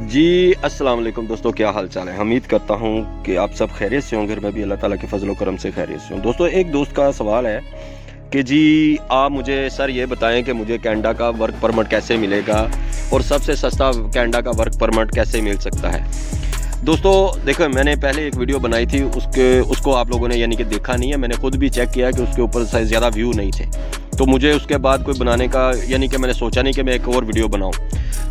जी अस्सलाम वालेकुम दोस्तों, क्या हाल चाल है। उम्मीद करता हूँ कि आप सब खैरियत से होंगे। मैं भी अल्लाह ताला के फजल व करम से खैरियत से हूँ। दोस्तों, एक दोस्त का सवाल है कि जी आप मुझे सर ये बताएं कि मुझे कनाडा का वर्क परमिट कैसे मिलेगा और सबसे सस्ता कनाडा का वर्क परमिट कैसे मिल सकता है। दोस्तों देखो, मैंने पहले एक वीडियो बनाई थी, उसको आप लोगों ने यानी कि देखा नहीं है। मैंने खुद भी चेक किया कि उसके ऊपर ज़्यादा व्यू नहीं थे, तो मुझे उसके बाद कोई बनाने का यानी कि मैंने सोचा नहीं कि मैं एक और वीडियो बनाऊं।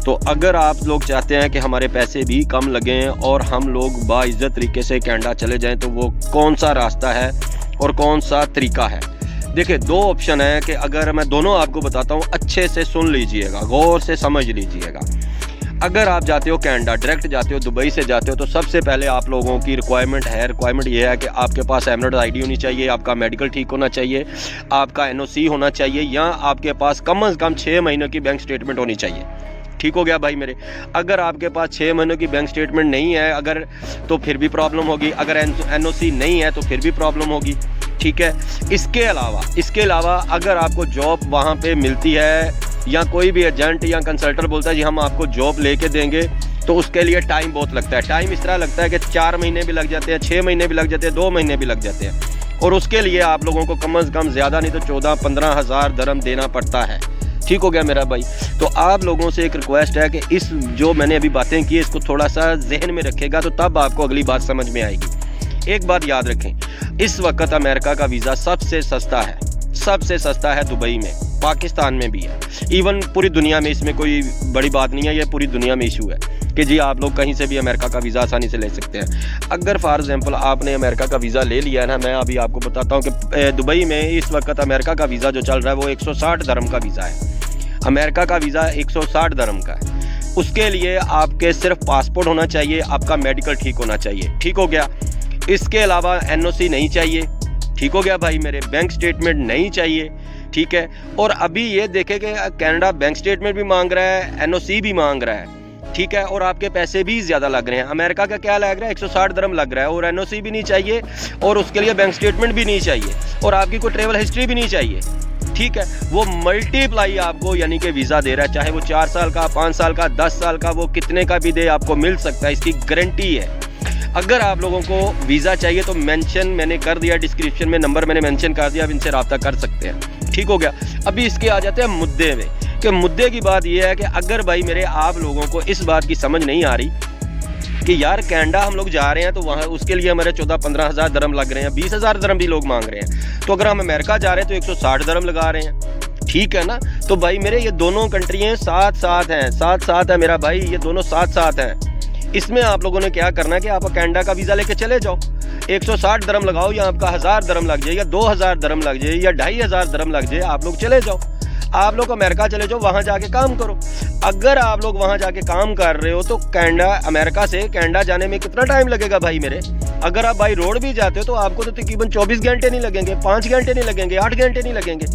तो अगर आप लोग चाहते हैं कि हमारे पैसे भी कम लगें और हम लोग बाइज़्ज़त तरीके से कनाडा चले जाएं, तो वो कौन सा रास्ता है और कौन सा तरीका है। देखिए, दो ऑप्शन है कि अगर मैं दोनों आपको बताता हूँ, अच्छे से सुन लीजिएगा, गौर से समझ लीजिएगा। अगर आप जाते हो कनाडा, डायरेक्ट जाते हो, दुबई से जाते हो, तो सबसे पहले आप लोगों की रिक्वायरमेंट ये है कि आपके पास एमरेट आईडी होनी चाहिए, आपका मेडिकल ठीक होना चाहिए, आपका एनओसी होना चाहिए, या आपके पास कम से कम 6 महीनों की बैंक स्टेटमेंट होनी चाहिए। ठीक हो गया भाई मेरे। अगर आपके पास 6 महीनों की बैंक स्टेटमेंट नहीं है अगर, तो फिर भी प्रॉब्लम होगी। अगर एनओसी नहीं है तो फिर भी प्रॉब्लम होगी। ठीक है। इसके अलावा अगर आपको जॉब वहाँ पे मिलती है, या कोई भी एजेंट या कंसल्टेंट बोलता है जी हम आपको जॉब लेके देंगे, तो उसके लिए टाइम बहुत लगता है। टाइम इस तरह लगता है कि 4 महीने भी लग जाते हैं, 6 महीने भी लग जाते हैं, 2 महीने भी लग जाते हैं। और उसके लिए आप लोगों को कम से कम ज़्यादा नहीं तो 14-15 हज़ार दरम देना पड़ता है। ठीक हो गया मेरा भाई। तो आप लोगों से एक रिक्वेस्ट है कि इस जो मैंने अभी बातें की इसको थोड़ा सा जहन में रखेगा, तो तब आपको अगली बात समझ में आएगी। एक बात याद रखें, इस वक्त अमेरिका का वीज़ा सबसे सस्ता है दुबई में, पाकिस्तान में भी है, इवन पूरी दुनिया में। इसमें कोई बड़ी बात नहीं है, ये पूरी दुनिया में इशू है कि जी आप लोग कहीं से भी अमेरिका का वीज़ा आसानी से ले सकते हैं। अगर फॉर एग्जांपल आपने अमेरिका का वीज़ा ले लिया है ना, मैं अभी आपको बताता हूँ कि दुबई में इस वक्त अमेरिका का वीज़ा जो चल रहा है वो 160 दरम का वीज़ा है। अमेरिका का वीज़ा 160 दरम का है। उसके लिए आपके सिर्फ पासपोर्ट होना चाहिए, आपका मेडिकल ठीक होना चाहिए। ठीक हो गया। इसके अलावा एनओसी नहीं चाहिए। ठीक हो गया भाई मेरे। बैंक स्टेटमेंट नहीं चाहिए। ठीक है। और अभी ये देखें कि कनाडा बैंक स्टेटमेंट भी मांग रहा है, एनओसी भी मांग रहा है। ठीक है। और आपके पैसे भी ज़्यादा लग रहे हैं। अमेरिका का क्या लग रहा है, 160 दरम लग रहा है, और एनओसी भी नहीं चाहिए, और उसके लिए बैंक स्टेटमेंट भी नहीं चाहिए, और आपकी कोई ट्रेवल हिस्ट्री भी नहीं चाहिए। ठीक है। वो मल्टीप्लाई आपको यानी कि वीज़ा दे रहा है, चाहे वो 4 साल का, 5 साल का, 10 साल का, वो कितने का भी दे आपको मिल सकता है, इसकी गारंटी है। अगर आप लोगों को वीज़ा चाहिए तो मेंशन मैंने कर दिया, डिस्क्रिप्शन में नंबर मैंने मेंशन कर दिया, आप इनसे रब्ता कर सकते हैं। ठीक हो गया। अभी इसके आ जाते हैं मुद्दे में, कि मुद्दे की बात यह है कि अगर भाई मेरे आप लोगों को इस बात की समझ नहीं आ रही कि यार कनाडा हम लोग जा रहे हैं तो वहाँ उसके लिए हमारे 14-15 हज़ार दरम लग रहे हैं, 20 हज़ार दरम भी लोग मांग रहे हैं, तो अगर हम अमेरिका जा रहे हैं तो 160 दरम लगा रहे हैं। ठीक है ना। तो भाई मेरे ये दोनों कंट्रियाँ साथ है मेरा भाई, ये दोनों साथ हैं। इसमें आप लोगों ने क्या करना है कि आप कनाडा का वीज़ा लेके चले जाओ, 160 दरम लगाओ, या आपका 1000 दरम लग जाए, या 2000 दरम लग जाए, या 2500 दरम लग जाए, आप लोग चले जाओ, आप लोग अमेरिका चले जाओ, वहाँ जाके काम करो। अगर आप लोग वहाँ जाके काम कर रहे हो तो अमेरिका से कनाडा जाने में कितना टाइम लगेगा भाई मेरे। अगर आप बाई रोड भी जाते हो तो आपको तो तकरीबन 24 घंटे नहीं लगेंगे, 5 घंटे नहीं लगेंगे, 8 घंटे नहीं लगेंगे,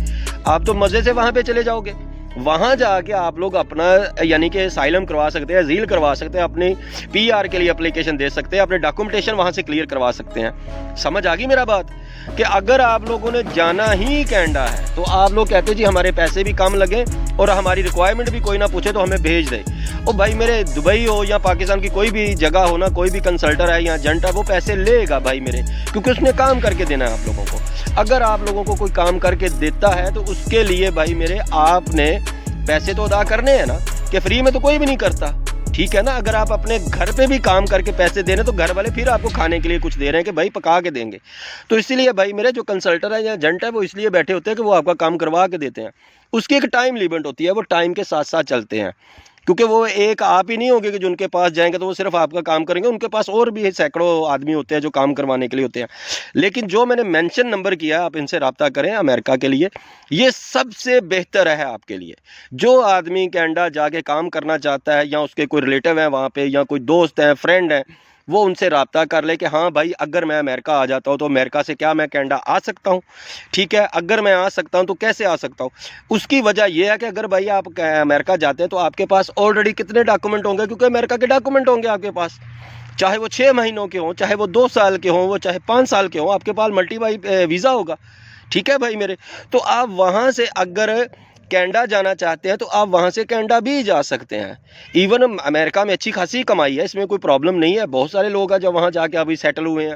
आप तो मज़े से वहाँ पे चले जाओगे। वहाँ जाके आप लोग अपना यानी कि असाइलम करवा सकते हैं, ज़ील करवा सकते हैं, अपनी पीआर के लिए एप्लीकेशन दे सकते हैं, अपने डॉक्यूमेंटेशन वहाँ से क्लियर करवा सकते हैं। समझ आ गई मेरा बात। कि अगर आप लोगों ने जाना ही कनाडा है तो आप लोग कहते हैं जी हमारे पैसे भी कम लगे और हमारी रिक्वायरमेंट भी कोई ना पूछे तो हमें भेज दे। और भाई मेरे दुबई हो या पाकिस्तान की कोई भी जगह हो ना, कोई भी कंसल्टर है या एजेंट है, वो पैसे लेगा भाई मेरे, क्योंकि उसने काम करके देना है आप लोगों को। अगर आप लोगों को कोई काम करके देता है तो उसके लिए भाई मेरे आपने पैसे तो अदा करने हैं ना, कि फ्री में तो कोई भी नहीं करता। ठीक है ना। अगर आप अपने घर पे भी काम करके पैसे दे रहे हैं तो घर वाले फिर आपको खाने के लिए कुछ दे रहे हैं कि भाई पका के देंगे। तो इसीलिए भाई मेरे जो कंसल्टर है या एजेंट है वो इसलिए बैठे होते हैं कि वो आपका काम करवा के देते हैं। उसकी एक टाइम लिमिट होती है, वो टाइम के साथ साथ चलते हैं, क्योंकि वो एक आप ही नहीं होंगे कि जो उनके पास जाएंगे तो वो सिर्फ आपका काम करेंगे, उनके पास और भी सैकड़ों आदमी होते हैं जो काम करवाने के लिए होते हैं। लेकिन जो मैंने मेंशन नंबर किया, आप इनसे रब्ता करें अमेरिका के लिए, ये सबसे बेहतर है आपके लिए। जो आदमी कनाडा जाके काम करना चाहता है, या उसके कोई रिलेटिव हैं वहाँ पे, या कोई दोस्त हैं, फ्रेंड हैं, वो उनसे रब्ता कर ले कि हाँ भाई अगर मैं अमेरिका आ जाता हूँ तो अमेरिका से क्या मैं कनाडा आ सकता हूँ। ठीक है। अगर मैं आ सकता हूँ तो कैसे आ सकता हूँ। उसकी वजह यह है कि अगर भाई आप अमेरिका जाते हैं तो आपके पास ऑलरेडी कितने डॉक्यूमेंट होंगे, क्योंकि अमेरिका के डॉक्यूमेंट होंगे आपके पास, चाहे वो 6 महीनों के हों, चाहे वो 2 साल के हों, वो चाहे 5 साल के हों, आपके पास मल्टीपल वीज़ा होगा। ठीक है भाई मेरे। तो आप वहाँ से अगर کینیڈا جانا چاہتے ہیں تو آپ وہاں سے کینیڈا بھی جا سکتے ہیں. ایون امریکہ میں اچھی خاصی کمائی ہے, اس میں کوئی پرابلم نہیں ہے, بہت سارے لوگ ہیں جو وہاں جا کے ابھی سیٹل ہوئے ہیں.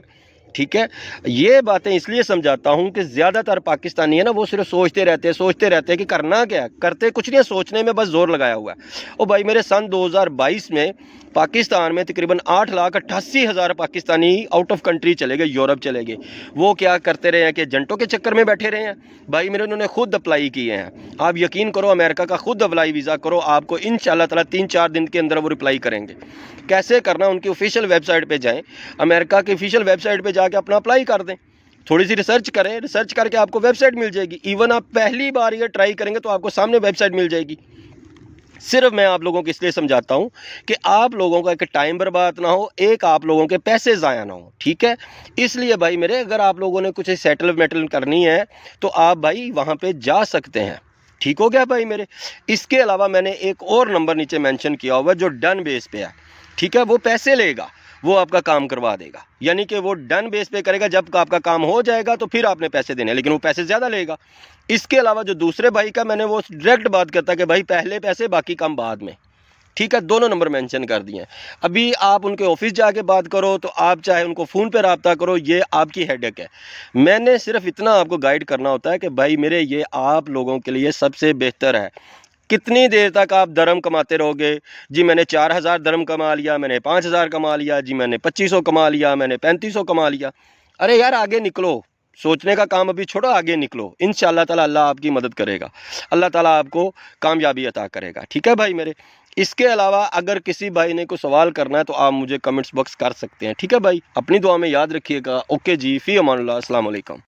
ٹھیک ہے, یہ باتیں اس لیے سمجھاتا ہوں کہ زیادہ تر پاکستانی ہے نا, وہ صرف سوچتے رہتے ہیں کہ کرنا کیا ہے, کرتے کچھ نہیں, سوچنے میں بس زور لگایا ہوا ہے. اور بھائی میرے سن 2022 میں پاکستان میں تقریباً 8,88,000 پاکستانی آؤٹ آف کنٹری چلے گئے, یورپ چلے گئے. وہ کیا کرتے رہے ہیں کہ ایجنٹوں کے چکر میں بیٹھے رہے ہیں. بھائی میرے انہوں نے خود اپلائی کیے ہیں, آپ یقین کرو امریکہ کا خود اپلائی ویزا کرو, آپ کو انشاءاللہ تعالیٰ 3-4 دن کے اندر وہ رپلائی کریں گے. کیسے کرنا, ان کی آفیشیل ویب سائٹ پہ جائیں, امریکہ کی آفیشیل ویب سائٹ پہ جا کے اپنا اپلائی کر دیں, تھوڑی سی ریسرچ کریں, ریسرچ کر کے آپ کو ویب سائٹ مل جائے گی. ایون آپ پہلی بار یہ ٹرائی کریں گے تو آپ کو سامنے ویب سائٹ مل جائے گی. صرف میں آپ لوگوں کو اس لیے سمجھاتا ہوں کہ آپ لوگوں کا ایک ٹائم برباد نہ ہو, ایک آپ لوگوں کے پیسے ضائع نہ ہو. ٹھیک ہے, اس لیے بھائی میرے اگر آپ لوگوں نے کچھ سیٹل کرنی ہے تو آپ بھائی وہاں پہ جا سکتے ہیں. ٹھیک ہو گیا بھائی میرے. اس کے علاوہ میں نے ایک اور نمبر نیچے مینشن کیا ہوا جو ڈن بیس پہ ہے. ٹھیک ہے, وہ پیسے لے گا, وہ آپ کا کام کروا دے گا, یعنی کہ وہ ڈن بیس پہ کرے گا, جب آپ کا کام ہو جائے گا تو پھر آپ نے پیسے دینے, لیکن وہ پیسے زیادہ لے گا. اس کے علاوہ جو دوسرے بھائی کا میں نے وہ ڈائریکٹ بات کرتا کہ بھائی پہلے پیسے باقی کام بعد میں. ٹھیک ہے, دونوں نمبر مینشن کر دیے ہیں. ابھی آپ ان کے آفس جا کے بات کرو تو آپ چاہے ان کو فون پہ رابطہ کرو, یہ آپ کی ہیڈ ایک ہے. میں نے صرف اتنا آپ کو گائیڈ کرنا ہوتا ہے کہ بھائی میرے یہ آپ لوگوں کے لیے سب سے بہتر ہے. کتنی دیر تک آپ درم کماتے رہو گے, جی میں نے 4,000 درم کما لیا, میں نے 5,000 کما لیا, جی میں نے 2,500 کما لیا, میں نے 3,500 کما لیا. ارے یار آگے نکلو, سوچنے کا کام ابھی چھوڑو, آگے نکلو. انشاءاللہ تعالیٰ اللہ آپ کی مدد کرے گا, اللہ تعالیٰ آپ کو کامیابی عطا کرے گا. ٹھیک ہے بھائی میرے. اس کے علاوہ اگر کسی بھائی نے کوئی سوال کرنا ہے تو آپ مجھے کمنٹس باکس کر سکتے ہیں. ٹھیک ہے بھائی, اپنی دعا میں یاد رکھیے گا. اوکے جی, فی امان اللہ, السلام علیکم.